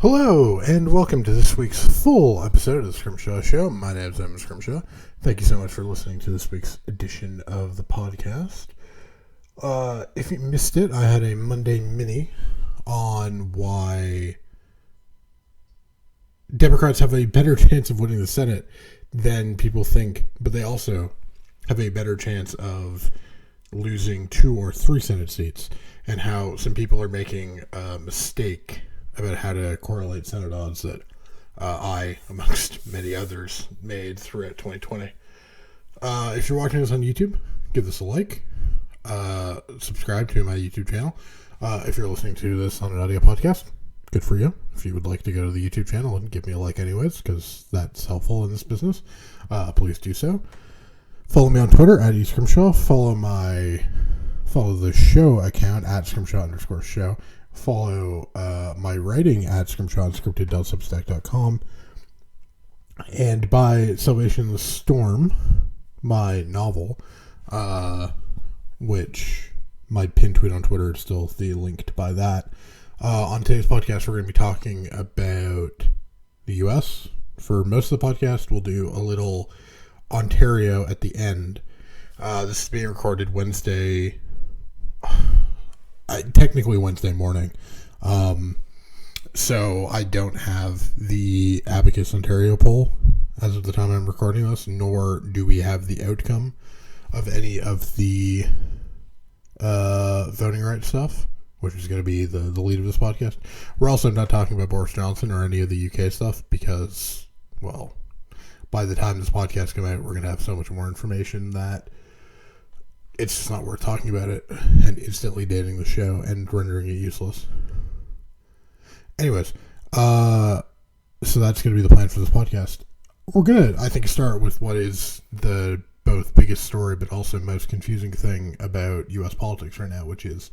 Hello, and welcome to this week's full episode of the Scrimshaw Show. My name is Scrimshaw. Thank you so much for listening to this week's edition of the podcast. If you missed it, I had a Monday mini on why Democrats have a better chance of winning the Senate than people think, but they also have a better chance of losing 2 or 3 Senate seats, and how some people are making a mistake about how to correlate Senate odds that I, amongst many others, made throughout 2020. If you're watching this on YouTube, give this a like. Subscribe to my YouTube channel. If you're listening to this on an audio podcast, good for you. If you would like to go to the YouTube channel and give me a like anyways, because that's helpful in this business, please do so. Follow me on Twitter at eScrimshaw. Follow the show account at Scrimshaw_show. Follow my writing at scrimshaw.scripted.substack.com, and buy Salvation in the Storm, my novel, which my pinned tweet on Twitter is still the link to buy that. On today's podcast, we're going to be talking about the U.S. For most of the podcast, we'll do a little Ontario at the end. This is being recorded Wednesday, technically Wednesday morning. So I don't have the Abacus Ontario poll as of the time I'm recording this, nor do we have the outcome of any of the voting rights stuff, which is going to be the lead of this podcast. We're also not talking about Boris Johnson or any of the UK stuff because, well, by the time this podcast comes out, we're going to have so much more information that it's just not worth talking about it and instantly dating the show and rendering it useless. Anyways, so that's going to be the plan for this podcast. We're going to, I think, start with what is the both biggest story but also most confusing thing about U.S. politics right now, which is,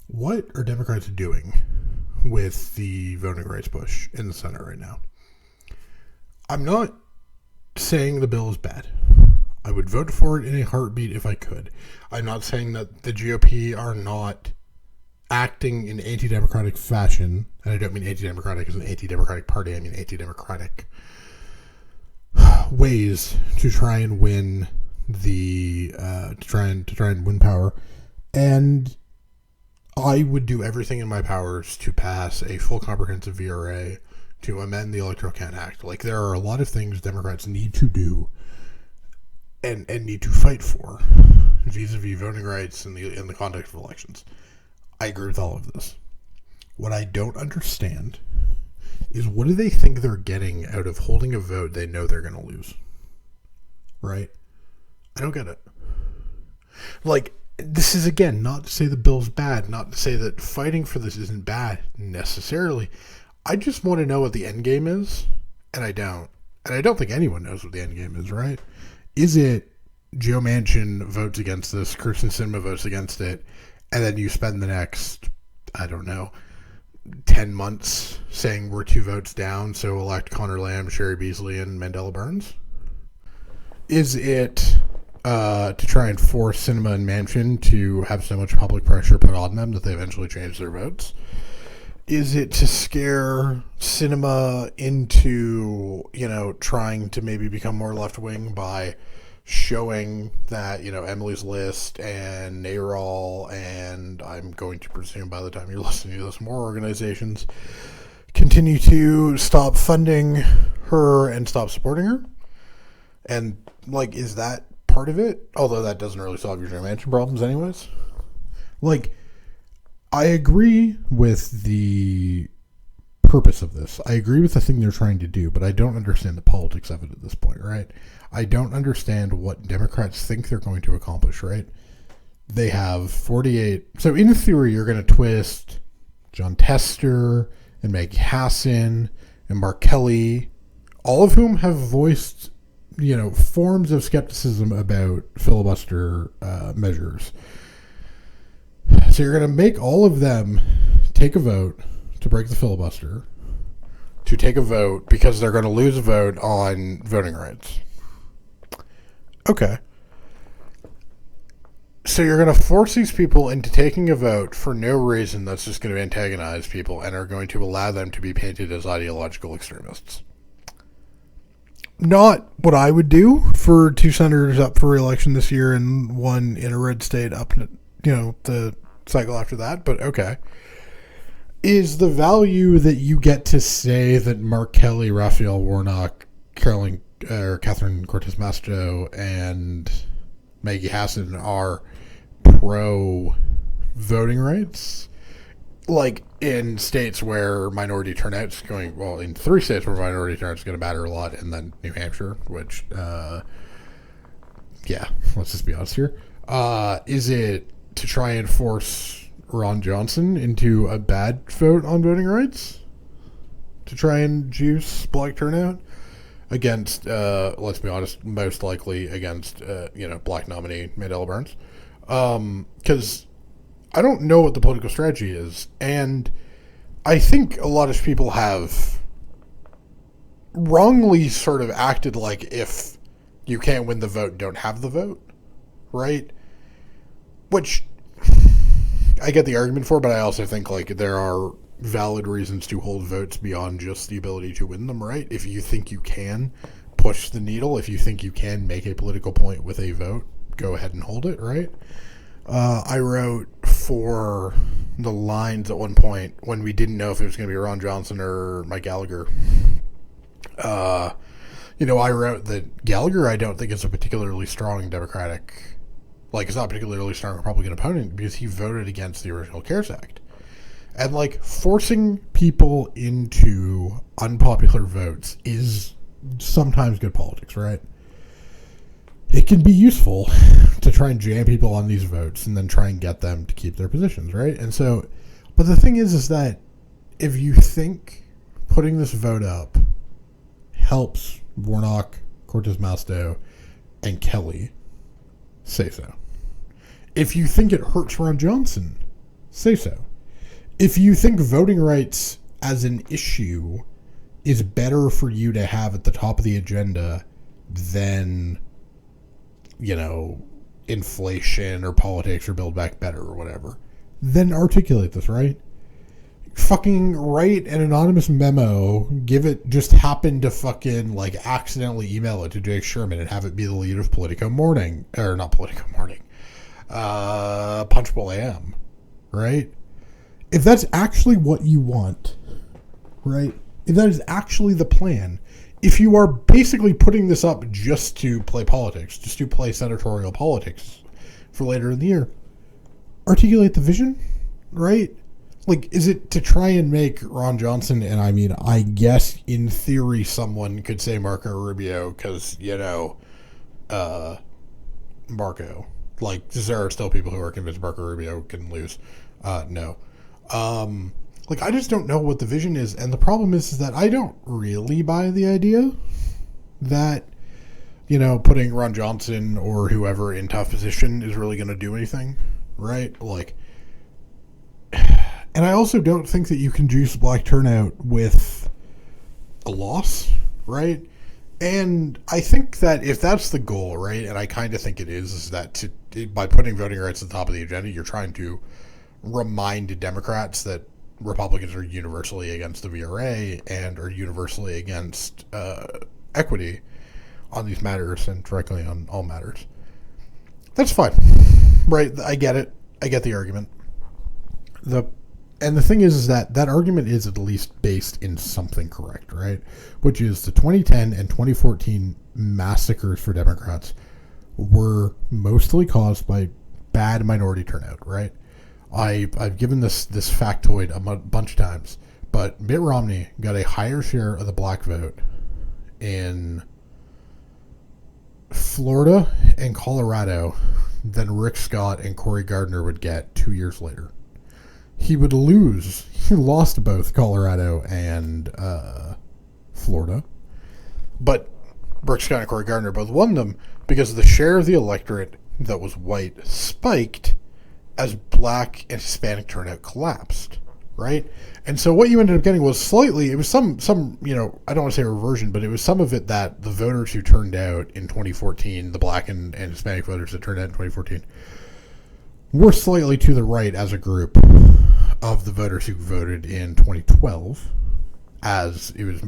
what are Democrats doing with the voting rights push in the Senate right now? I'm not saying the bill is bad. I would vote for it in a heartbeat if I could. I'm not saying that the GOP are not acting in anti-democratic fashion, and I don't mean anti-democratic as an anti-democratic party. I mean anti-democratic ways to try and win to try and win power. And I would do everything in my powers to pass a full comprehensive VRA to amend the Electoral Count Act. Like, there are a lot of things Democrats need to do and need to fight for vis-a-vis voting rights in the context of elections. I agree with all of this. What I don't understand is, what do they think they're getting out of holding a vote they know they're going to lose? Right? I don't get it. Like, this is, again, not to say the bill's bad, not to say that fighting for this isn't bad necessarily. I just want to know what the end game is, and I don't. And I don't think anyone knows what the end game is, right? Is it Joe Manchin votes against this, Kyrsten Sinema votes against it, and then you spend the next, I don't know, 10 months saying we're 2 votes down, so elect Connor Lamb, Sherry Beasley, and Mandela Burns? Is it to try and force Sinema and Manchin to have so much public pressure put on them that they eventually change their votes? Is it to scare Sinema into, trying to maybe become more left-wing by showing that, Emily's List and NARAL, and I'm going to presume by the time you're listening to this, more organizations continue to stop funding her and stop supporting her? And, is that part of it? Although that doesn't really solve your Joe Manchin problems anyways. I agree with the purpose of this. I agree with the thing they're trying to do, but I don't understand the politics of it at this point, right? I don't understand what Democrats think they're going to accomplish, right? They have 48. So in theory, you're going to twist John Tester and Meg Hassan and Mark Kelly, all of whom have voiced, forms of skepticism about filibuster measures. So you're going to make all of them take a vote to break the filibuster, to take a vote because they're going to lose a vote on voting rights. Okay. So you're going to force these people into taking a vote for no reason that's just going to antagonize people and are going to allow them to be painted as ideological extremists. Not what I would do for two senators up for re-election this year and one in a red state up, the cycle after that, but okay. Is the value that you get to say that Mark Kelly, Raphael Warnock, Catherine Cortez Masto, and Maggie Hassan are pro voting rights? Like in states where minority turnout's going, well, in 3 states where minority turnout's going to matter a lot, and then New Hampshire, which, let's just be honest here. Is it to try and force Ron Johnson into a bad vote on voting rights? To try and juice black turnout? Against, let's be honest, most likely against, black nominee Mandela Barnes. Because I don't know what the political strategy is, and I think a lot of people have wrongly sort of acted like if you can't win the vote, don't have the vote, right? Which I get the argument for, but I also think like there are valid reasons to hold votes beyond just the ability to win them, right? If you think you can push the needle, if you think you can make a political point with a vote, go ahead and hold it, right? I wrote for the lines at one point when we didn't know if it was going to be Ron Johnson or Mike Gallagher. I wrote that Gallagher I don't think is a particularly strong Democratic, it's not a particularly strong Republican opponent because he voted against the original CARES Act. And, forcing people into unpopular votes is sometimes good politics, right? It can be useful to try and jam people on these votes and then try and get them to keep their positions, right? And so, but the thing is that if you think putting this vote up helps Warnock, Cortez Masto, and Kelly, say so. If you think it hurts Ron Johnson, say so. If you think voting rights as an issue is better for you to have at the top of the agenda than, inflation or politics or Build Back Better or whatever, then articulate this, right? Fucking write an anonymous memo, just happen to fucking accidentally email it to Jake Sherman and have it be the lead of Politico Morning, or not Politico Morning, Punchbowl AM, right? If that's actually what you want, right? If that is actually the plan, if you are basically putting this up just to play politics, just to play senatorial politics for later in the year, articulate the vision, right? Is it to try and make Ron Johnson, and I mean, I guess in theory someone could say Marco Rubio because, Marco. There are still people who are convinced Marco Rubio can lose. No. I just don't know what the vision is, and the problem is that I don't really buy the idea that, putting Ron Johnson or whoever in tough position is really going to do anything, right? And I also don't think that you can juice black turnout with a loss, right? And I think that if that's the goal, right, and I kind of think it is that by putting voting rights at the top of the agenda, you're trying to remind Democrats that Republicans are universally against the VRA and are universally against equity on these matters and directly on all matters. That's fine, right? I get it. I get the argument. And the thing is that argument is at least based in something correct, right? Which is the 2010 and 2014 massacres for Democrats were mostly caused by bad minority turnout, right? I've given this factoid a bunch of times, but Mitt Romney got a higher share of the black vote in Florida and Colorado than Rick Scott and Cory Gardner would get 2 years later. He lost both Colorado and Florida, but Rick Scott and Cory Gardner both won them because the share of the electorate that was white spiked as black and Hispanic turnout collapsed, right? And so what you ended up getting was I don't want to say reversion, but it was some of it that the voters who turned out in 2014, the black and Hispanic voters that turned out in 2014, were slightly to the right as a group of the voters who voted in 2012, as it was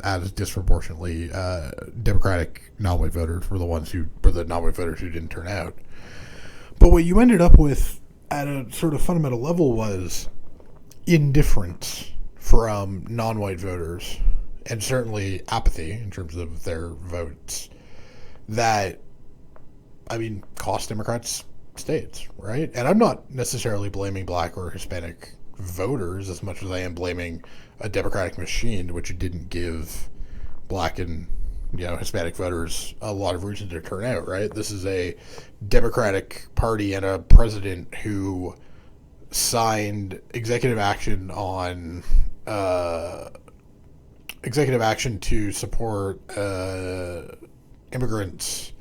as disproportionately Democratic non-white voters were the non-white voters who didn't turn out. But what you ended up with at a sort of fundamental level was indifference from non-white voters, and certainly apathy in terms of their votes, that, I mean, cost Democrats states, right? And I'm not necessarily blaming black or Hispanic voters as much as I am blaming a Democratic machine which didn't give black and Hispanic voters a lot of reason to turn out, right? This is a Democratic Party and a president who signed executive action to support immigrants,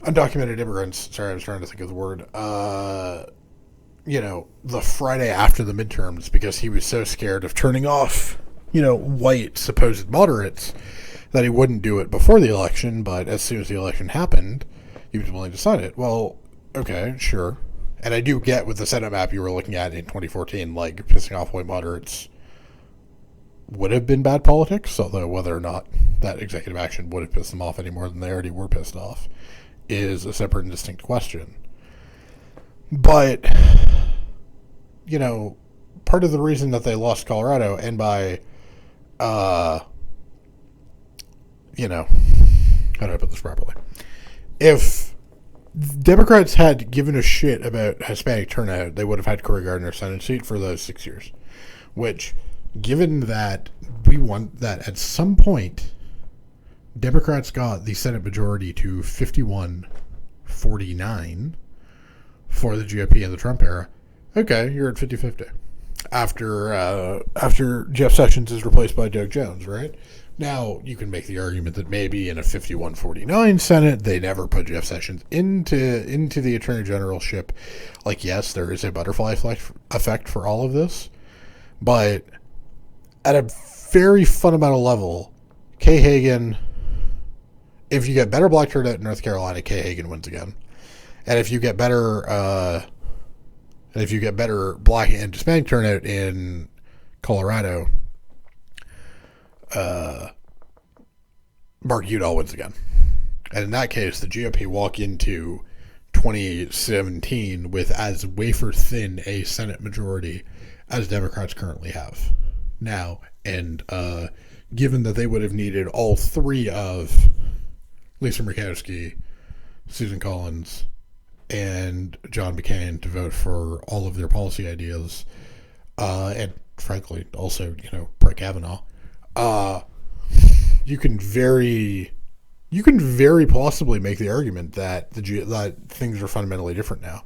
undocumented immigrants. Sorry, I was trying to think of the word. The Friday after the midterms, because he was so scared of turning off, white supposed moderates, that he wouldn't do it before the election. But as soon as the election happened, he was willing to sign it. Well, okay, sure. And I do get with the Senate map you were looking at in 2014, like, pissing off white moderates would have been bad politics, although whether or not that executive action would have pissed them off any more than they already were pissed off is a separate and distinct question. But, part of the reason that they lost Colorado, and by, how do I put this properly? If Democrats had given a shit about Hispanic turnout, they would have had Cory Gardner's Senate seat for those 6 years. Which, given that we want that at some point, Democrats got the Senate majority to 51-49 for the GOP in the Trump era. Okay, you're at 50-50. After Jeff Sessions is replaced by Doug Jones, right? Now, you can make the argument that maybe in a 51-49 Senate, they never put Jeff Sessions into the Attorney Generalship. Like, yes, there is a butterfly effect for all of this. But at a very fundamental level, Kay Hagan, if you get better black turnout in North Carolina, Kay Hagan wins again. And if you get better black and Hispanic turnout in Colorado, Mark Udall wins again. And in that case, the GOP walk into 2017 with as wafer thin a Senate majority as Democrats currently have now. And given that they would have needed all three of Lisa Murkowski, Susan Collins, and John McCain to vote for all of their policy ideas, and frankly, also, Brett Kavanaugh, you can very possibly make the argument that that things are fundamentally different now.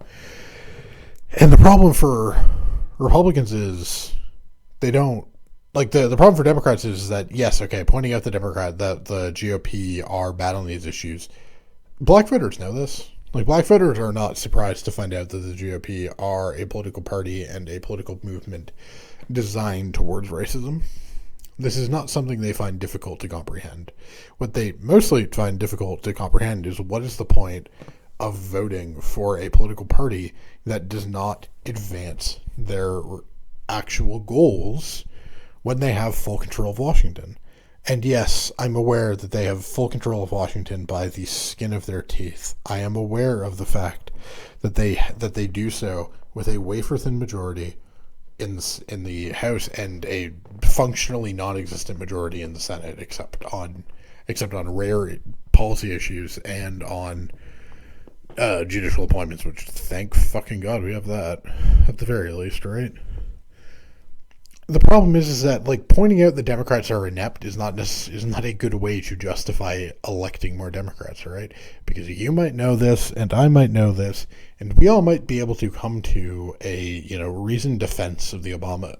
And the problem for Republicans is they don't, like, the problem for Democrats is that, yes, okay, pointing out that the GOP are bad on these issues. Black voters know this. Like, black voters are not surprised to find out that the GOP are a political party and a political movement designed towards racism. This is not something they find difficult to comprehend. What they mostly find difficult to comprehend is what is the point of voting for a political party that does not advance their actual goals when they have full control of Washington. And yes, I'm aware that they have full control of Washington by the skin of their teeth. I am aware of the fact that they do so with a wafer-thin majority in the House and a functionally non-existent majority in the Senate, except on rare policy issues and on judicial appointments, which, thank fucking God we have that at the very least, right? The problem is that, like, pointing out that Democrats are inept is not a good way to justify electing more Democrats, right? Because you might know this, and I might know this, and we all might be able to come to a reasoned defense of the Obama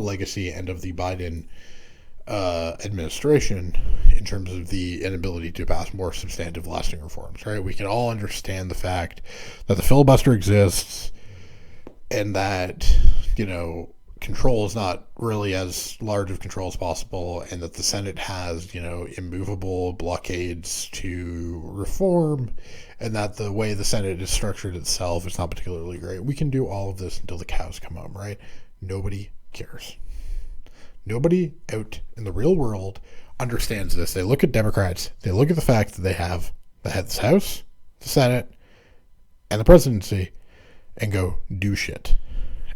legacy and of the Biden administration in terms of the inability to pass more substantive, lasting reforms, right? We can all understand the fact that the filibuster exists, and that control is not really as large of control as possible, and that the Senate has, immovable blockades to reform, and that the way the Senate is structured itself is not particularly great. We can do all of this until the cows come home, right? Nobody cares. Nobody out in the real world understands this. They look at Democrats, they look at the fact that they have the head's House, the Senate, and the presidency, and go, do shit.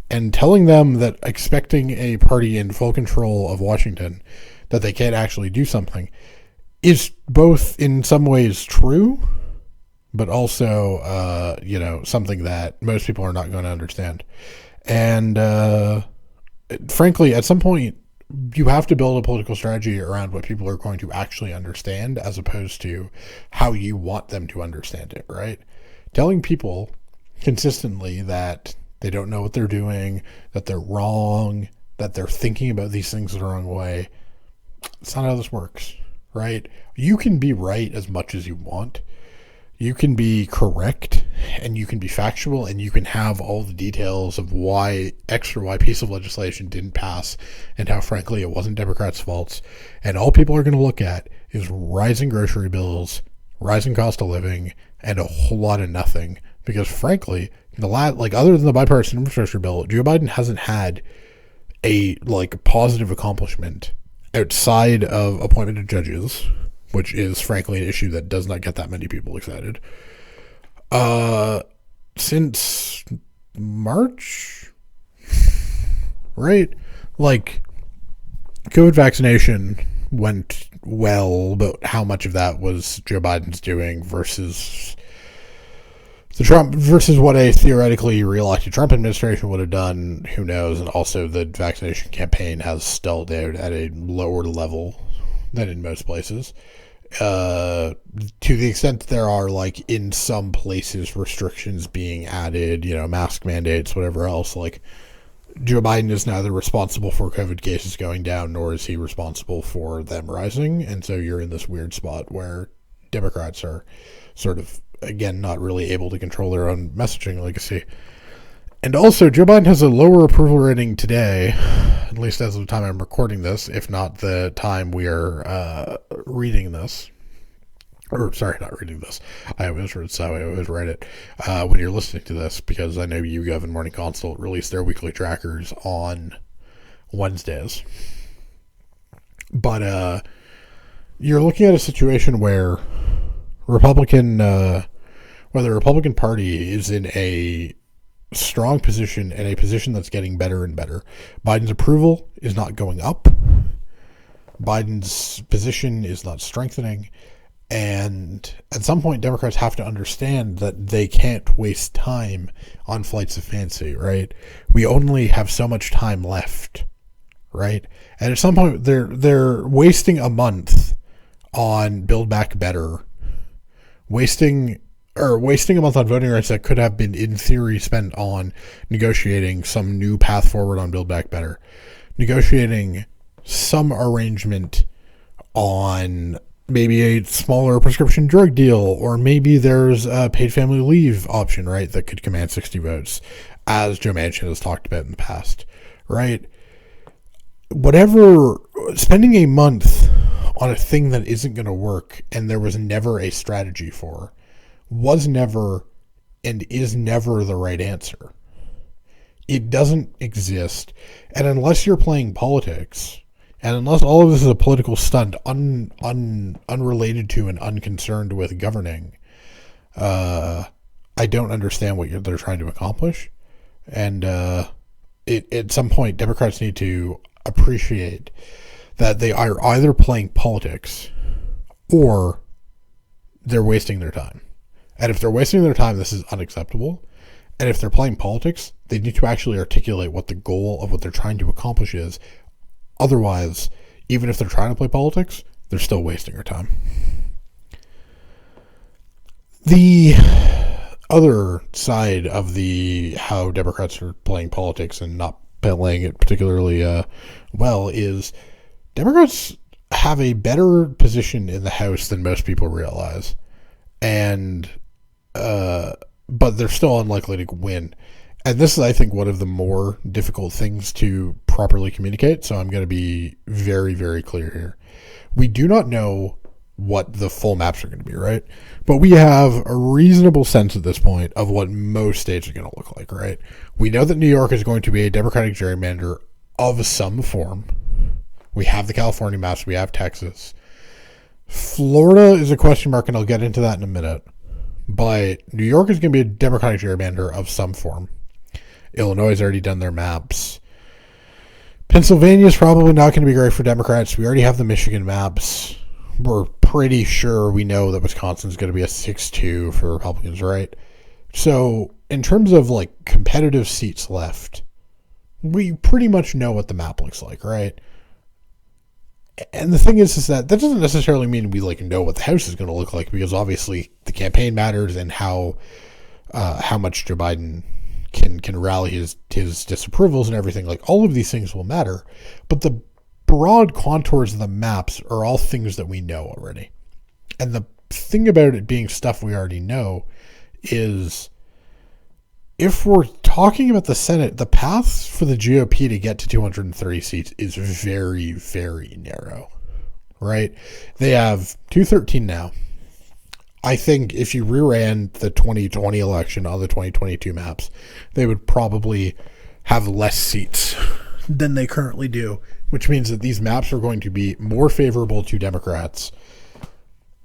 And telling them that expecting a party in full control of Washington, that they can't actually do something, is both in some ways true, but also, something that most people are not going to understand. And frankly, at some point, you have to build a political strategy around what people are going to actually understand, as opposed to how you want them to understand it, right? Telling people consistently that they don't know what they're doing, that they're wrong, that they're thinking about these things the wrong way. It's not how this works, right? You can be right as much as you want. You can be correct, and you can be factual, and you can have all the details of why X or Y piece of legislation didn't pass, and how, frankly, it wasn't Democrats' faults. And all people are going to look at is rising grocery bills, rising cost of living, and a whole lot of nothing. Because, frankly, other than the bipartisan infrastructure bill, Joe Biden hasn't had a positive accomplishment outside of appointment of judges, which is frankly an issue that does not get that many people excited. Since March, right? COVID vaccination went well, but how much of that was Joe Biden's doing versus what a theoretically reelected Trump administration would have done, who knows? And also the vaccination campaign has stalled out at a lower level than in most places. To the extent that there are, in some places, restrictions being added, mask mandates, whatever else, Joe Biden is neither responsible for COVID cases going down, nor is he responsible for them rising. And so you're in this weird spot where Democrats are sort of, again, not really able to control their own messaging legacy. And also, Joe Biden has a lower approval rating today, at least as of the time I'm recording this, if not the time we are reading this. Or, sorry, not reading this. I always write it when you're listening to this, because I know YouGov and Morning Consult release their weekly trackers on Wednesdays. But you're looking at a situation where the Republican Party is in a strong position, and a position that's getting better and better. Biden's approval is not going up. Biden's position is not strengthening. And at some point, Democrats have to understand that they can't waste time on flights of fancy, right? We only have so much time left, right? And at some point, they're wasting a month on Build Back Better, wasting a month on voting rights that could have been, in theory, spent on negotiating some new path forward on Build Back Better, negotiating some arrangement on maybe a smaller prescription drug deal, or maybe there's a paid family leave option, right, that could command 60 votes, as Joe Manchin has talked about in the past, right? Whatever, spending a month on a thing that isn't going to work and there was never a strategy for, was never and is never the right answer. It doesn't exist. And unless you're playing politics, and unless all of this is a political stunt unrelated to and unconcerned with governing, I don't understand what they're trying to accomplish. And at some point, Democrats need to appreciate that they are either playing politics or they're wasting their time. And if they're wasting their time, this is unacceptable. And if they're playing politics, they need to actually articulate what the goal of what they're trying to accomplish is. Otherwise, even if they're trying to play politics, they're still wasting their time. The other side of how Democrats are playing politics and not playing it particularly well is Democrats have a better position in the House than most people realize, and but they're still unlikely to win. and this is, I think, one of the more difficult things to properly communicate, so I'm going to be very, very clear here. We do not know what the full maps are going to be, right? But we have a reasonable sense at this point of what most states are going to look like, right? We know that New York is going to be a Democratic gerrymander of some form. We have the California maps. We have Texas. Florida is a question mark, and I'll get into that in a minute. But New York is going to be a Democratic gerrymander of some form. Illinois has already done their maps. Pennsylvania is probably not going to be great for Democrats. We already have the Michigan maps. We're pretty sure we know that Wisconsin is going to be a 6-2 for Republicans, right? So in terms of like competitive seats left, we pretty much know what the map looks like, right? And the thing is that doesn't necessarily mean we like know what the House is going to look like, because obviously the campaign matters and how much Joe Biden can rally his disapprovals and everything. Like, all of these things will matter, but the broad contours of the maps are all things that we know already. And the thing about it being stuff we already know is, if we're talking about the Senate, the path for the GOP to get to 230 seats is very, very narrow, right? They have 213 now. I think if you reran the 2020 election on the 2022 maps, they would probably have less seats than they currently do, which means that these maps are going to be more favorable to Democrats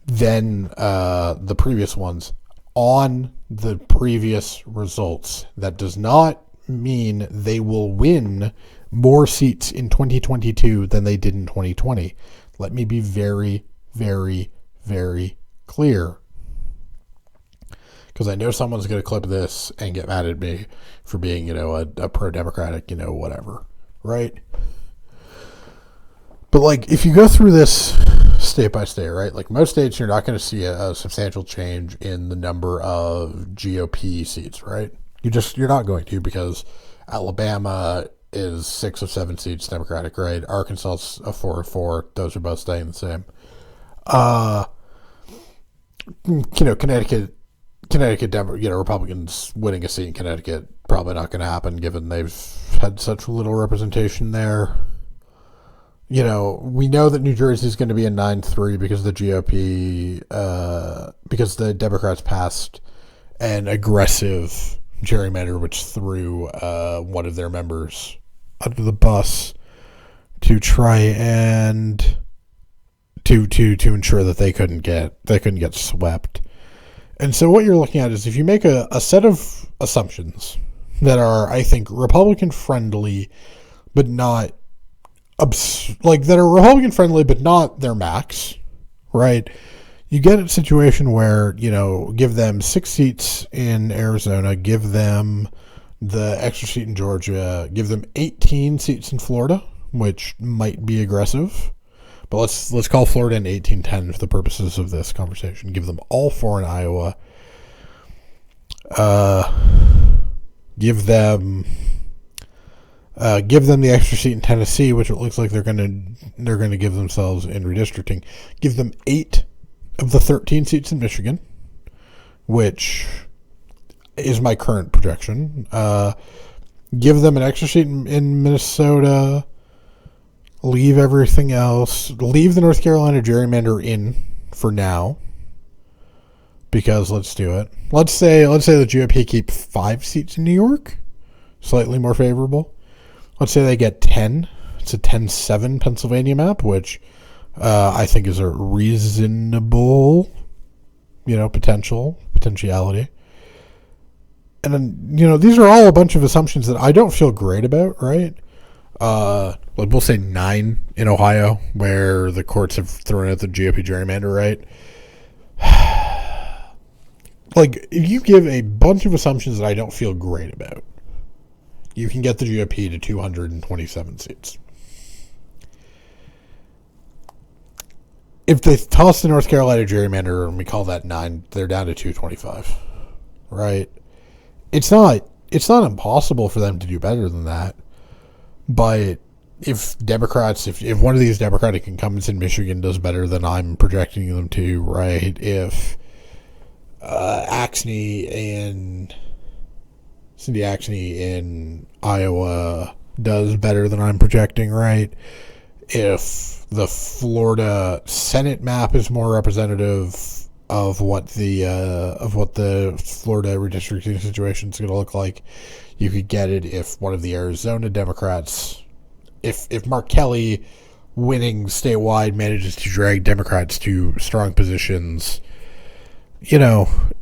than the previous ones on the previous results. That does not mean they will win more seats in 2022 than they did in 2020. Let me be very, very, very clear, because I know someone's going to clip this and get mad at me for being, a pro-democratic, whatever, right? But like, if you go through this state by state, right? Like, most states, you're not going to see a substantial change in the number of GOP seats, right? You're not going to, because Alabama is 6 of 7 seats Democratic, right? Arkansas is a 4 of 4. Those are both staying the same. Connecticut, Republicans winning a seat in Connecticut, probably not going to happen, given they've had such little representation there. We know that New Jersey is going to be a 9-3 because the GOP, because the Democrats passed an aggressive gerrymander which threw one of their members under the bus to try and to ensure that they couldn't get swept. And so what you're looking at is, if you make a set of assumptions that are, I think, Republican friendly, but not that are Republican friendly, but not their max, right? You get a situation where, give them 6 seats in Arizona, give them the extra seat in Georgia, give them 18 seats in Florida, which might be aggressive, but let's call Florida an 18-10 for the purposes of this conversation. Give them all 4 in Iowa. Give them the extra seat in Tennessee, which it looks like they're going to give themselves in redistricting. Give them 8 of the 13 seats in Michigan, which is my current projection. Give them an extra seat in Minnesota. Leave everything else. Leave the North Carolina gerrymander in for now, because let's do it. Let's say the GOP keep 5 seats in New York, slightly more favorable. Let's say they get 10. It's a 10-7 Pennsylvania map, which I think is a reasonable, potentiality. And then, these are all a bunch of assumptions that I don't feel great about, right? We'll say 9 in Ohio, where the courts have thrown out the GOP gerrymander, right? Like, if you give a bunch of assumptions that I don't feel great about, you can get the GOP to 227 seats. If they toss the North Carolina gerrymander and we call that 9, they're down to 225, right? It's not impossible for them to do better than that. But if one of these Democratic incumbents in Michigan does better than I'm projecting them to, right? If Axne in Cindy Axne in Iowa does better than I'm projecting, right? If the Florida Senate map is more representative of what the Florida redistricting situation is going to look like, you could get it if one of the Arizona Democrats, if Mark Kelly winning statewide manages to drag Democrats to strong positions.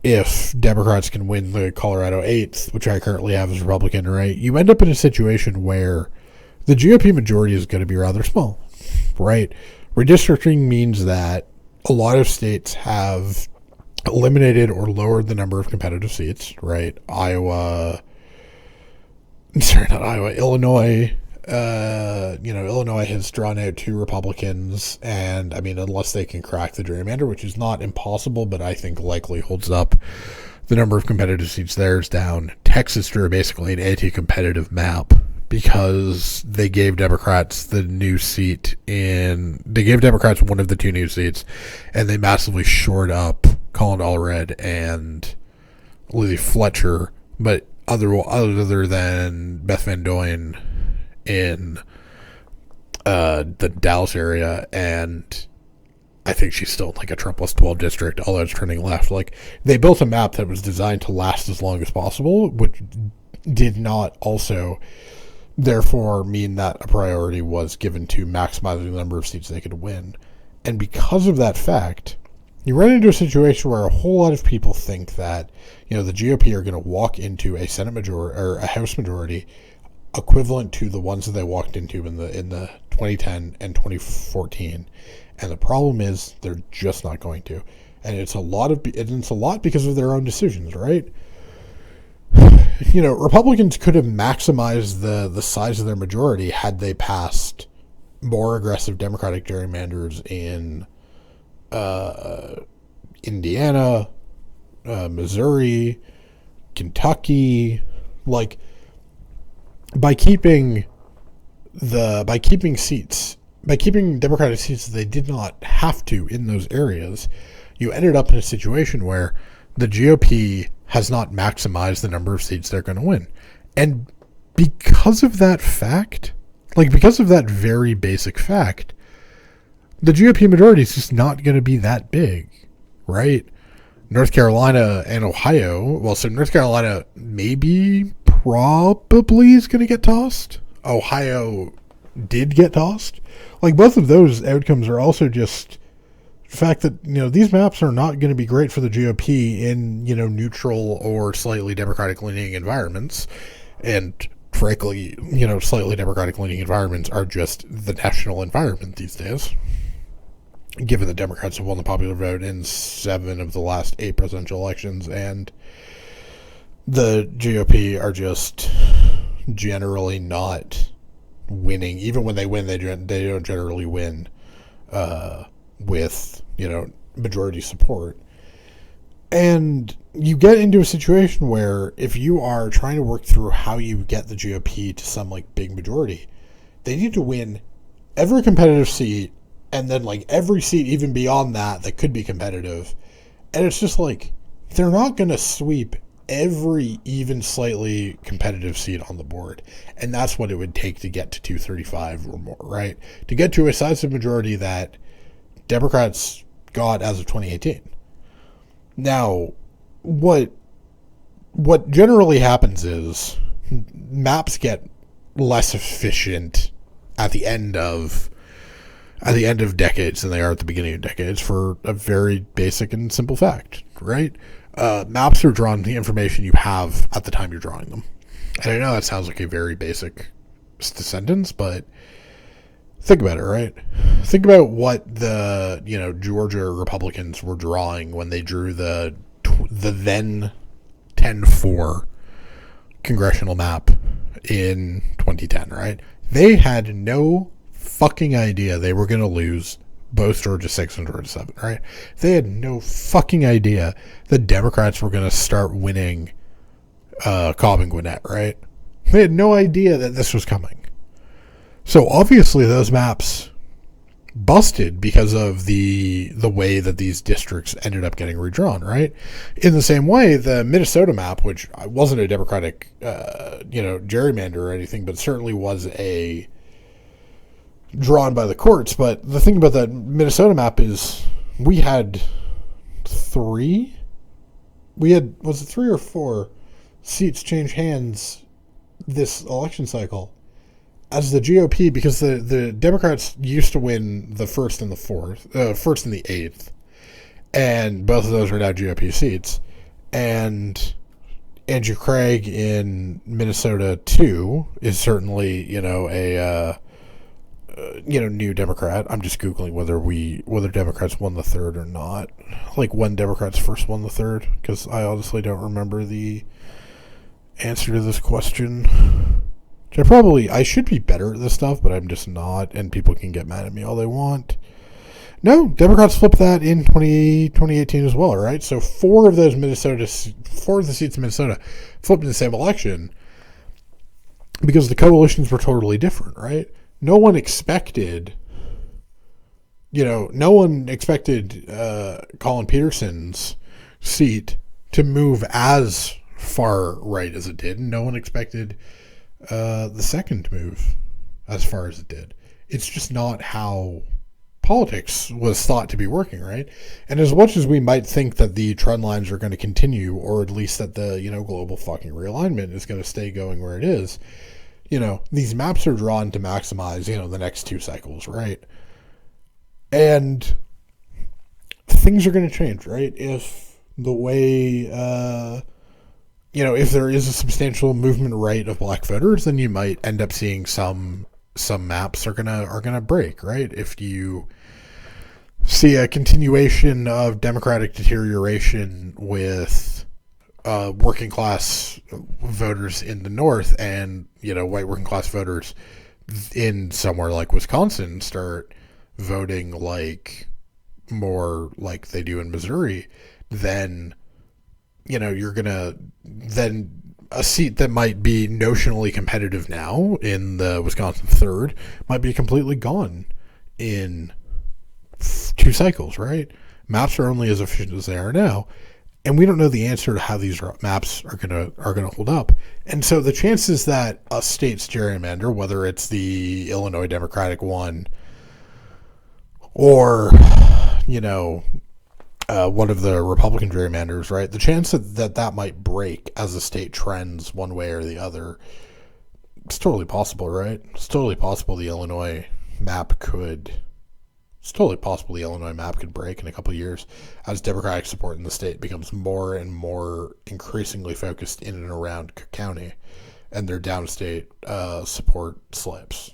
If Democrats can win the Colorado 8th, which I currently have as Republican, right, you end up in a situation where the GOP majority is going to be rather small, right? Redistricting means that a lot of states have eliminated or lowered the number of competitive seats, right? Illinois. Illinois has drawn out 2 Republicans, and I mean, unless they can crack the gerrymander, which is not impossible, but I think likely holds up, the number of competitive seats there is down. Texas drew basically an anti-competitive map because they gave Democrats they gave Democrats one of the 2 new seats, and they massively shored up Colin Allred and Lizzie Fletcher, but other than Beth Van Doyen in the Dallas area, and I think she's still like a Trump plus 12 district, although it's turning left. Like, they built a map that was designed to last as long as possible, which did not also therefore mean that a priority was given to maximizing the number of seats they could win. And because of that fact, you run into a situation where a whole lot of people think that, the GOP are going to walk into a Senate majority or a House majority equivalent to the ones that they walked into in the 2010 and 2014, and the problem is they're just not going to, and it's a lot because of their own decisions, right? Republicans could have maximized the size of their majority had they passed more aggressive Democratic gerrymanders in Indiana, Missouri, Kentucky, like. By keeping Democratic seats that they did not have to in those areas, you ended up in a situation where the GOP has not maximized the number of seats they're going to win. And because of that fact, because of that very basic fact, the GOP majority is just not going to be that big, right? North Carolina and Ohio, so North Carolina probably is going to get tossed. Ohio did get tossed. Both of those outcomes are also just the fact that, these maps are not going to be great for the GOP in, neutral or slightly Democratic leaning environments. And frankly, slightly Democratic leaning environments are just the national environment these days, given the Democrats have won the popular vote in 7 of the last 8 presidential elections, and the GOP are just generally not winning. Even when they win, they don't generally win with majority support. And you get into a situation where if you are trying to work through how you get the GOP to some big majority, they need to win every competitive seat, and then every seat even beyond that could be competitive. And it's just they're not going to sweep every even slightly competitive seat on the board. And that's what it would take to get to 235 or more, right? To get to a decisive majority that Democrats got as of 2018. Now, what generally happens is maps get less efficient at the end of decades than they are at the beginning of decades for a very basic and simple fact, right? Maps are drawn the information you have at the time you're drawing them. And I know that sounds like a very basic sentence, but think about it, right? Think about what the, Georgia Republicans were drawing when they drew the then 10-4 congressional map in 2010, right? They had no fucking idea they were going to lose both Georgia 6 and Georgia 7, right? They had no fucking idea the Democrats were going to start winning Cobb and Gwinnett, right? They had no idea that this was coming. So obviously those maps busted because of the way that these districts ended up getting redrawn, right? In the same way, the Minnesota map, which wasn't a Democratic, gerrymander or anything, but certainly was a drawn by the courts. But the thing about that Minnesota map is we had was it 3 or 4 seats change hands this election cycle as the GOP, because the Democrats used to win the first and the first and the 8th, and both of those are now GOP seats. And Andrew Craig in Minnesota 2 is certainly, new Democrat. I'm just Googling whether Democrats won the 3rd or not. Like when Democrats first won the 3rd, because I honestly don't remember the answer to this question. I should be better at this stuff, but I'm just not, and people can get mad at me all they want. No, Democrats flipped that in 2018 as well, right? So 4 of the seats in Minnesota flipped in the same election because the coalitions were totally different, right? No one expected Colin Peterson's seat to move as far right as it did, and no one expected the second to move as far as it did. It's just not how politics was thought to be working, right? And as much as we might think that the trend lines are going to continue, or at least that the global fucking realignment is going to stay going where it is, these maps are drawn to maximize the next 2 cycles, right? And things are going to change, right? If the way if there is a substantial movement right of black voters, then you might end up seeing some maps are gonna break, right? If you see a continuation of democratic deterioration with working class voters in the north, and white working class voters in somewhere like Wisconsin start voting like more like they do in Missouri, then you're gonna then a seat that might be notionally competitive now in the Wisconsin 3rd might be completely gone in 2 cycles, right? Maps are only as efficient as they are now, and we don't know the answer to how these maps are gonna hold up. And so the chances that a state's gerrymander, whether it's the Illinois Democratic one or one of the Republican gerrymanders, right? The chance that might break as the state trends one way or the other, it's totally possible, right? It's totally possible the Illinois map could break in a couple of years as Democratic support in the state becomes more and more increasingly focused in and around Cook County, and their downstate support slips,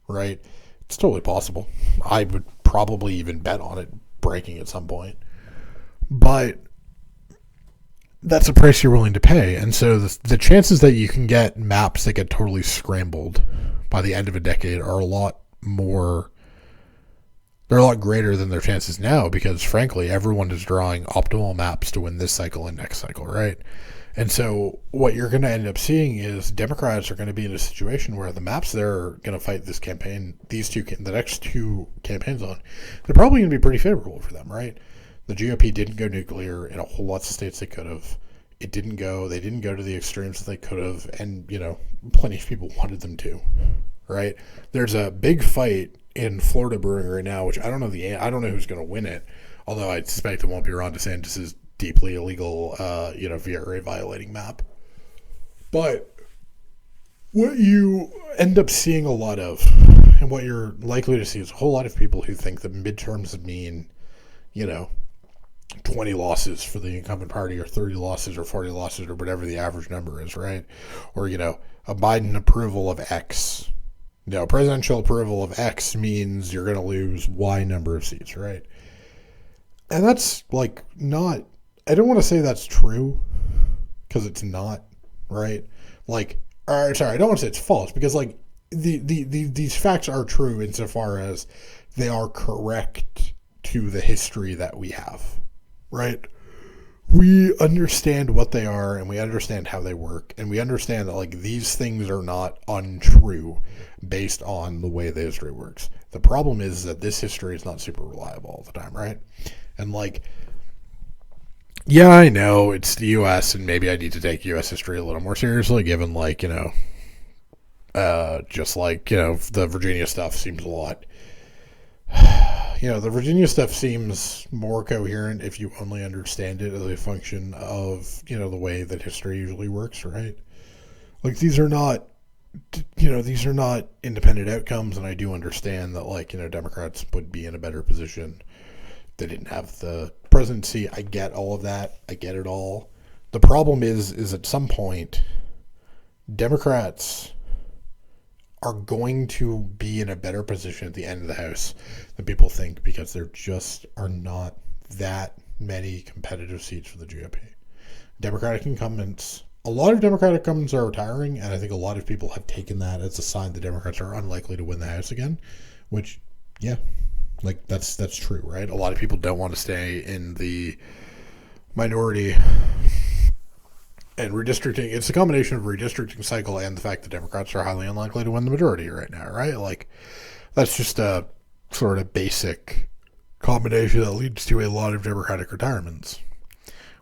right? It's totally possible. I would probably even bet on it breaking at some point. But that's a price you're willing to pay. And so the chances that you can get maps that get totally scrambled by the end of a decade are a lot greater than their chances now, because frankly, everyone is drawing optimal maps to win this cycle and next cycle, right? And so what you're going to end up seeing is Democrats are going to be in a situation where the maps they're going to fight this campaign, the next 2 campaigns on, they're probably going to be pretty favorable for them, right? The GOP didn't go nuclear in a whole lot of states they could have. They didn't go to the extremes that they could have, and plenty of people wanted them to, right? There's a big fight in Florida brewing right now, which I don't know who's going to win it, although I suspect it won't be Ron DeSantis' deeply illegal VRA violating map. But what you end up seeing a lot of, and what you're likely to see, is a whole lot of people who think that midterms mean 20 losses for the incumbent party, or 30 losses, or 40 losses, or whatever the average number is, right? Or, a Biden approval of X. Presidential approval of X means you're going to lose Y number of seats, right? And that's, not... I don't want to say that's true, because it's not, right? I don't want to say it's false, because, these facts are true insofar as they are correct to the history that we have, right? we understand what they are and we understand how they work, and we understand that like these things are not untrue based on the way the history works. The problem is that this history is not super reliable all the time, right? And like, yeah, I know it's the US and maybe I need to take US history a little more seriously given like, just like, the Virginia stuff seems a lot. The Virginia stuff seems more coherent if you only understand it as a function of, the way that history usually works, right? Like these are not independent outcomes, and I do understand that, like, Democrats would be in a better position if they didn't have the presidency. I get all of that. I get it all. The problem is at some point, Democrats are going to be in a better position at the end of the House than people think, because there just are not that many competitive seats for the GOP. Democratic incumbents, a lot of Democratic incumbents are retiring, and I think a lot of people have taken that as a sign that Democrats are unlikely to win the House again, which, yeah, like that's true, right? A lot of people don't want to stay in the minority. And redistricting, it's a combination of redistricting cycle and the fact that Democrats are highly unlikely to win the majority right now, right? Like, that's just a sort of basic combination that leads to a lot of Democratic retirements.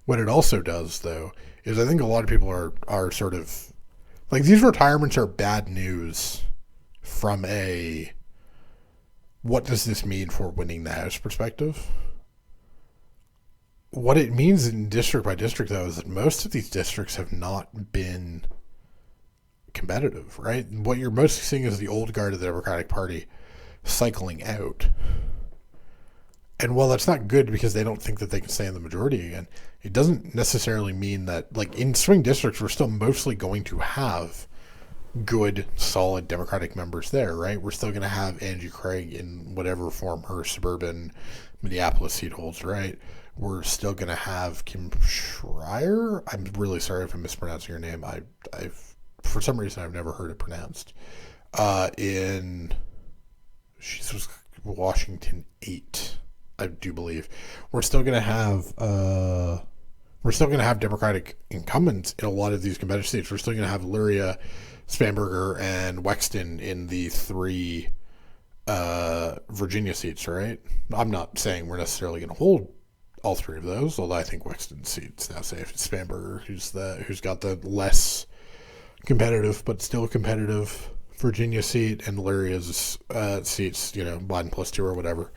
What it also does, though, is I think a lot of people are sort of, like, these retirements are bad news from a, what does this mean for winning the House perspective? What it means in district by district, though, is that most of these districts have not been competitive, right? And what you're mostly seeing is the old guard of the Democratic Party cycling out. And while that's not good because they don't think that they can stay in the majority again, it doesn't necessarily mean that, like, in swing districts, we're still mostly going to have good, solid Democratic members there, right? We're still going to have Angie Craig in whatever form her suburban Minneapolis seat holds, right? We're still going to have Kim Schreier. I'm really sorry if I'm mispronouncing her name. I've for some reason, I've never heard it pronounced. She's Washington 8, I do believe. We're still going to have Democratic incumbents in a lot of these competitive states. We're still going to have Luria, Spanberger, and Wexton in the 3 Virginia seats, right? I'm not saying we're necessarily going to hold all 3 of those, although I think Wexton's seat's now safe. It's Spanberger who's got the less competitive but still competitive Virginia seat, and Luria's seats, Biden plus 2 or whatever.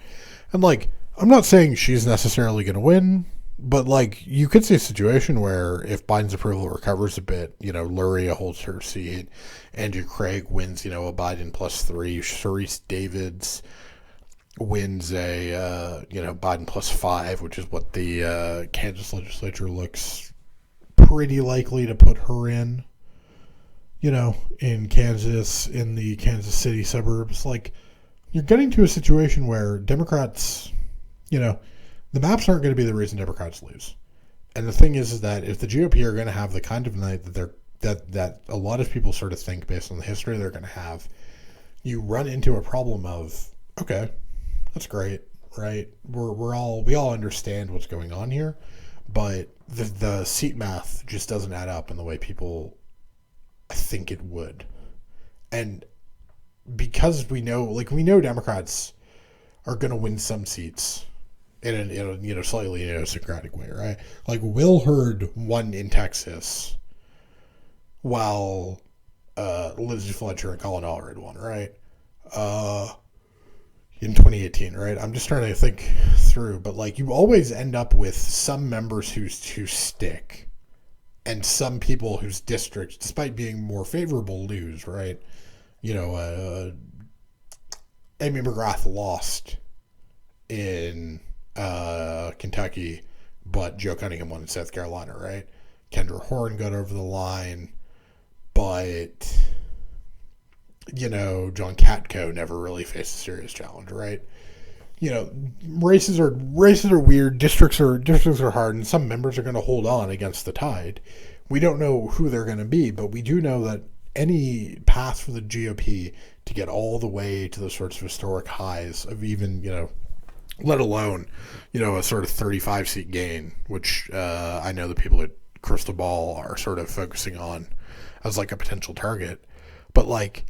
And, like, I'm not saying she's necessarily going to win, but, like, you could see a situation where if Biden's approval recovers a bit, Luria holds her seat, Andrew Craig wins, a Biden plus 3, Sharice Davids wins a, Biden plus 5, which is what the Kansas legislature looks pretty likely to put her in, in Kansas, in the Kansas City suburbs. Like, you're getting to a situation where Democrats, the maps aren't going to be the reason Democrats lose. And the thing is that if the GOP are going to have the kind of night that a lot of people sort of think based on the history they're going to have, you run into a problem of, okay, that's great, right? We all understand what's going on here, but the seat math just doesn't add up in the way people think it would. And because we know Democrats are going to win some seats in a slightly idiosyncratic way, right? Like, Will Hurd won in Texas while Lindsey Fletcher and Colin Allred won, right? In 2018, right? I'm just trying to think through, but, like, you always end up with some members who stick and some people whose districts, despite being more favorable, lose, right? Amy McGrath lost in Kentucky, but Joe Cunningham won in South Carolina, right? Kendra Horn got over the line, but John Katko never really faced a serious challenge, right? Races are weird, districts are hard, and some members are going to hold on against the tide. We don't know who they're going to be, but we do know that any path for the GOP to get all the way to the sorts of historic highs of even, let alone, a sort of 35 seat gain, which I know the people at Crystal Ball are sort of focusing on as like a potential target. But like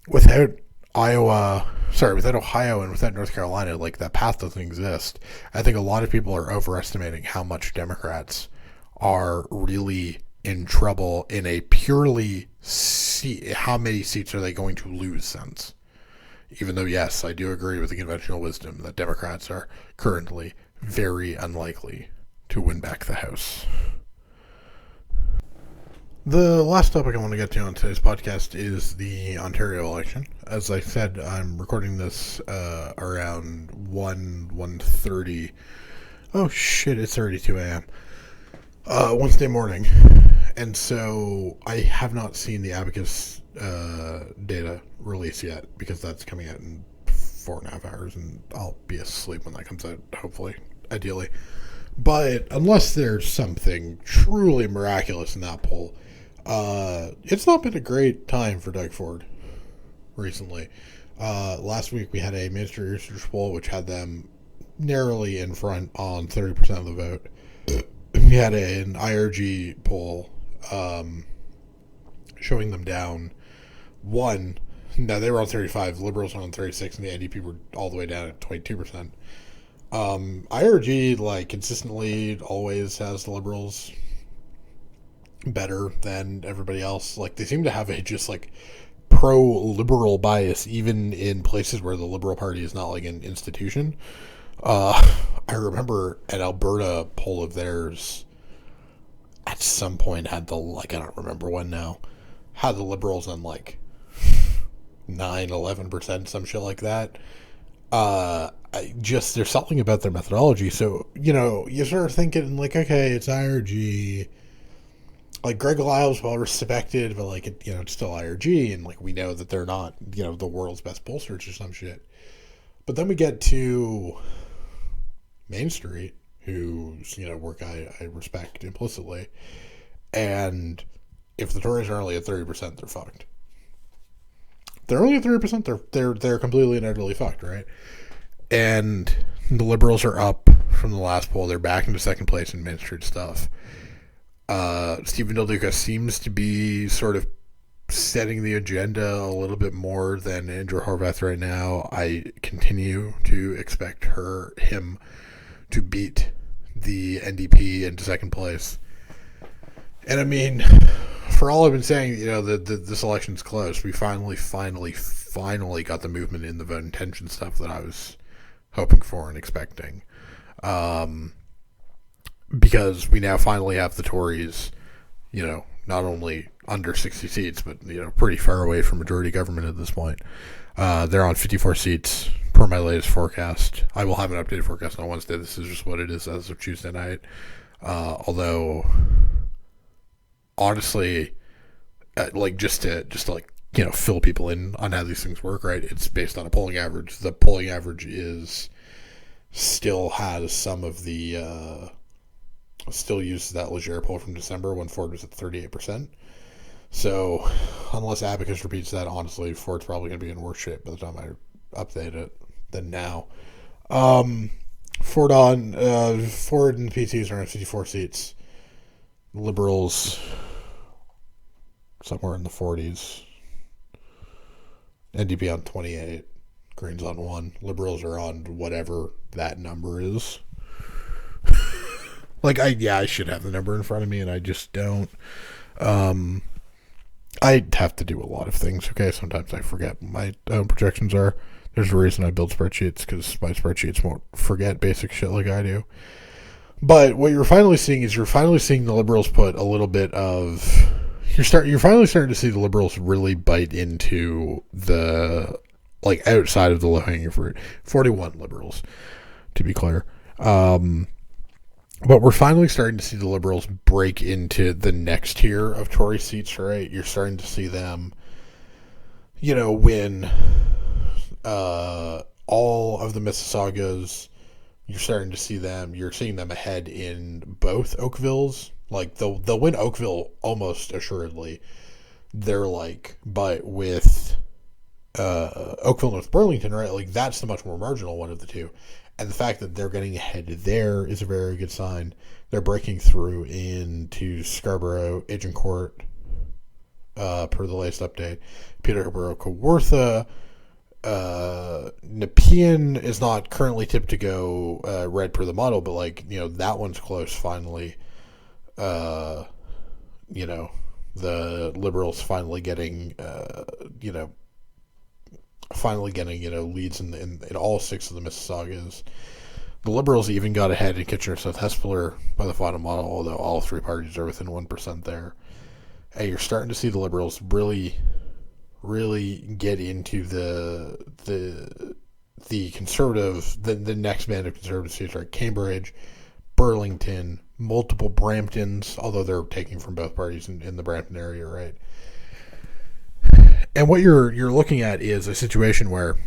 without without Ohio and without North Carolina, like that path doesn't exist. I think a lot of people are overestimating how much Democrats are really in trouble in a purely how many seats are they going to lose sense. Even though, yes, I do agree with the conventional wisdom that Democrats are currently very unlikely to win back the House. The last topic I want to get to on today's podcast is the Ontario election. As I said, I'm recording this around 1:30. Oh shit, it's already 2 a.m. Wednesday morning. And so I have not seen the Abacus data release yet, because that's coming out in 4.5 hours, and I'll be asleep when that comes out, hopefully, ideally. But unless there's something truly miraculous in that poll, it's not been a great time for Doug Ford recently. Last week we had a Ministry Research poll which had them narrowly in front on 30% of the vote. We had an IRG poll showing them down one. Now they were on 35, Liberals were on 36, and the NDP were all the way down at 22%. IRG like consistently always has the Liberals better than everybody else. Like they seem to have a just like pro-liberal bias even in places where the Liberal Party is not like an institution. I remember an Alberta poll of theirs at some point had the, like, I don't remember when now, had the Liberals on like 9-11%, some shit like that. There's something about their methodology. So, you start thinking like, okay, it's IRG. Like Greg Lyle's well respected, but like it's still IRG, and like we know that they're not the world's best pollsters or some shit. But then we get to Main Street, whose work I respect implicitly, and if the Tories are only at 30%, they're fucked. If they're only at 30%, they're completely and utterly fucked, right? And the Liberals are up from the last poll. They're back into second place in Main Street stuff. Stephen Del Duca seems to be sort of setting the agenda a little bit more than Andrew Horwath right now. I continue to expect him to beat the NDP into second place. And I mean, for all I've been saying, this election's close. We finally got the movement in the vote intention stuff that I was hoping for and expecting. Because we now finally have the Tories, not only under 60 seats, but, pretty far away from majority government at this point. They're on 54 seats per my latest forecast. I will have an updated forecast on Wednesday. This is just what it is as of Tuesday night. Although, honestly, just to fill people in on how these things work, right? It's based on a polling average. The polling average still has some of the still uses that Legere poll from December when Ford was at 38%. So, unless Abacus repeats that, honestly, Ford's probably going to be in worse shape by the time I update it than now. Ford and the PTs are on 54 seats. Liberals somewhere in the 40s. NDP on 28. Greens on 1. Liberals are on whatever that number is. I should have the number in front of me, and I just don't. I have to do a lot of things, okay? Sometimes I forget what my own projections are. There's a reason I build spreadsheets, because my spreadsheets won't forget basic shit like I do. But what you're finally seeing is the Liberals put a little bit of... You're finally starting to see the Liberals really bite into the... outside of the low-hanging fruit. 41 Liberals, to be clear. But we're finally starting to see the Liberals break into the next tier of Tory seats, right? You're starting to see them, win all of the Mississaugas. You're seeing them ahead in both Oakvilles. They'll win Oakville almost assuredly. But with Oakville, North Burlington, right? Like, that's the much more marginal one of the two. And the fact that they're getting ahead there is a very good sign. They're breaking through into Scarborough, Agincourt, per the latest update. Peterborough, Kawartha, Nepean is not currently tipped to go red per the model, but, like, that one's close finally. The Liberals finally getting, leads in all 6 of the Mississaugas. The Liberals even got ahead in Kitchener-South Hespeler by the final model, although all 3 parties are within 1% there. And you're starting to see the Liberals really, really get into the conservative, the next band of conservative seats, right? Cambridge, Burlington, multiple Bramptons, although they're taking from both parties in the Brampton area, right? And what you're looking at is a situation where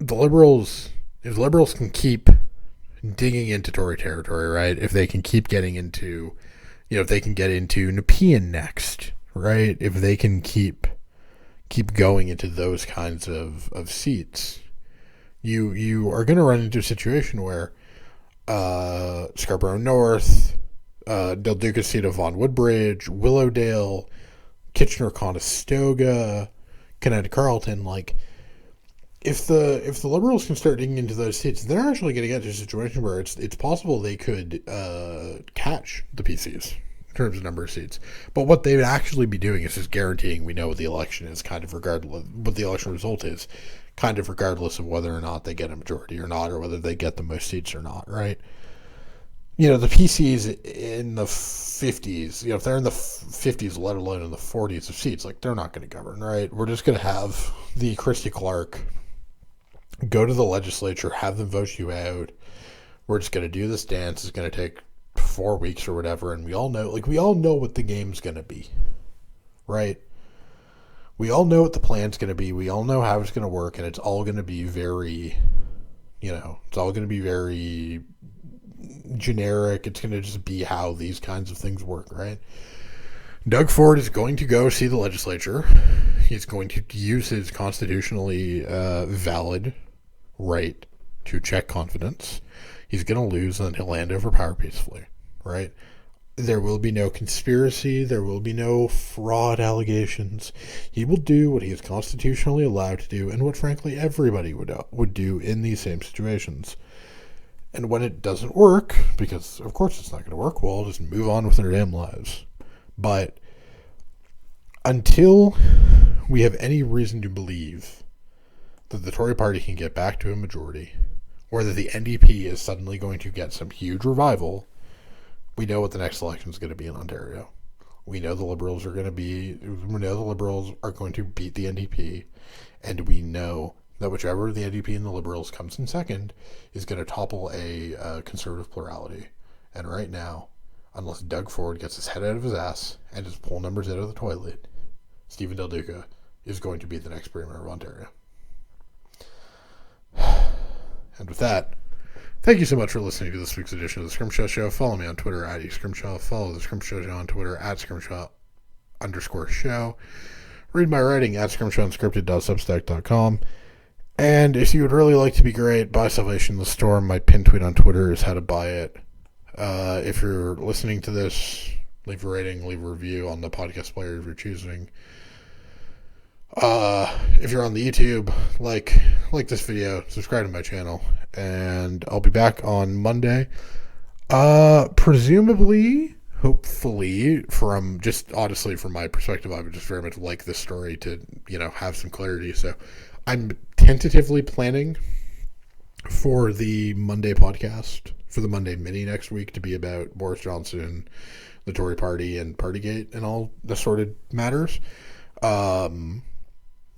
if the Liberals can keep digging into Tory territory, right? If they can keep getting into, if they can get into Nepean next, right? If they can keep going into those kinds of seats, you are going to run into a situation where Scarborough North, Del Duca's seat of Vaughan Woodbridge, Willowdale, Kitchener-Conestoga, Connecticut Carleton, like, if the Liberals can start digging into those seats, they're actually going to get to a situation where it's possible they could catch the PCs in terms of number of seats. But what they would actually be doing is just guaranteeing we know what the election is, kind of regardless what the election result is, kind of regardless of whether or not they get a majority or not, or whether they get the most seats or not, right? The PCs in the 50s, if they're in the 50s, let alone in the 40s of seats, like, they're not going to govern, right? We're just going to have the Christy Clark go to the legislature, have them vote you out. We're just going to do this dance. It's going to take 4 weeks or whatever, and we all know what the game's going to be, right? We all know what the plan's going to be. We all know how it's going to work, and it's all going to be very, it's all going to be very generic. It's going to just be how these kinds of things work, right? Doug Ford is going to go see the legislature. He's going to use his constitutionally valid right to check confidence. He's going to lose, and then he'll hand over power peacefully, right? There will be no conspiracy. There will be no fraud allegations. He will do what he is constitutionally allowed to do, and what, frankly, everybody would do in these same situations. And when it doesn't work, because of course it's not going to work, we'll all just move on with our damn lives. But until we have any reason to believe that the Tory party can get back to a majority, or that the NDP is suddenly going to get some huge revival, we know what the next election is going to be in Ontario. We know the Liberals are going to beat the NDP, and we know that whichever the NDP and the Liberals comes in second is going to topple a conservative plurality. And right now, unless Doug Ford gets his head out of his ass and his poll numbers out of the toilet, Stephen Del Duca is going to be the next Premier of Ontario. And with that, thank you so much for listening to this week's edition of the Scrimshaw Show. Follow me on Twitter at @Scrimshaw. Follow the Scrimshaw Show on Twitter at @Scrimshaw_show. Read my writing at scrimshawunscripted.substack.com. And if you would really like to be great, buy Salvation in the Storm. My pinned tweet on Twitter is how to buy it. If you're listening to this, leave a rating, leave a review on the podcast player if you're choosing. If you're on the YouTube, like this video, subscribe to my channel, and I'll be back on Monday. Presumably, hopefully, honestly, from my perspective, I would just very much like this story to, have some clarity. So I'm tentatively planning for the Monday podcast, for the Monday mini next week, to be about Boris Johnson, the Tory party, and Partygate, and all assorted matters.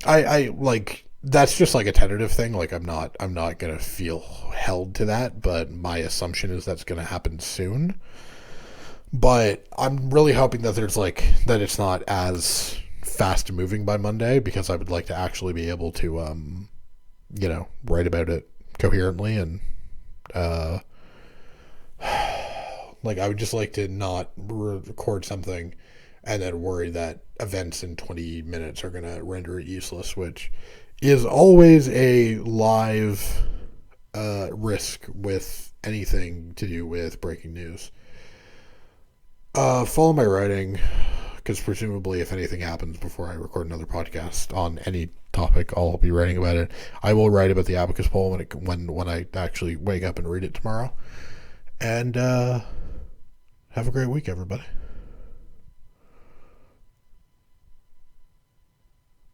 I that's just like a tentative thing. Like, I'm not gonna feel held to that, but my assumption is that's gonna happen soon. But I'm really hoping that that it's not as fast moving by Monday, because I would like to actually be able to write about it coherently, and I would just like to not record something and then worry that events in 20 minutes are going to render it useless, which is always a live risk with anything to do with breaking news. Follow my writing, because presumably if anything happens before I record another podcast on any topic, I'll be writing about it. I will write about the abacus poll when I actually wake up and read it tomorrow. And have a great week, everybody.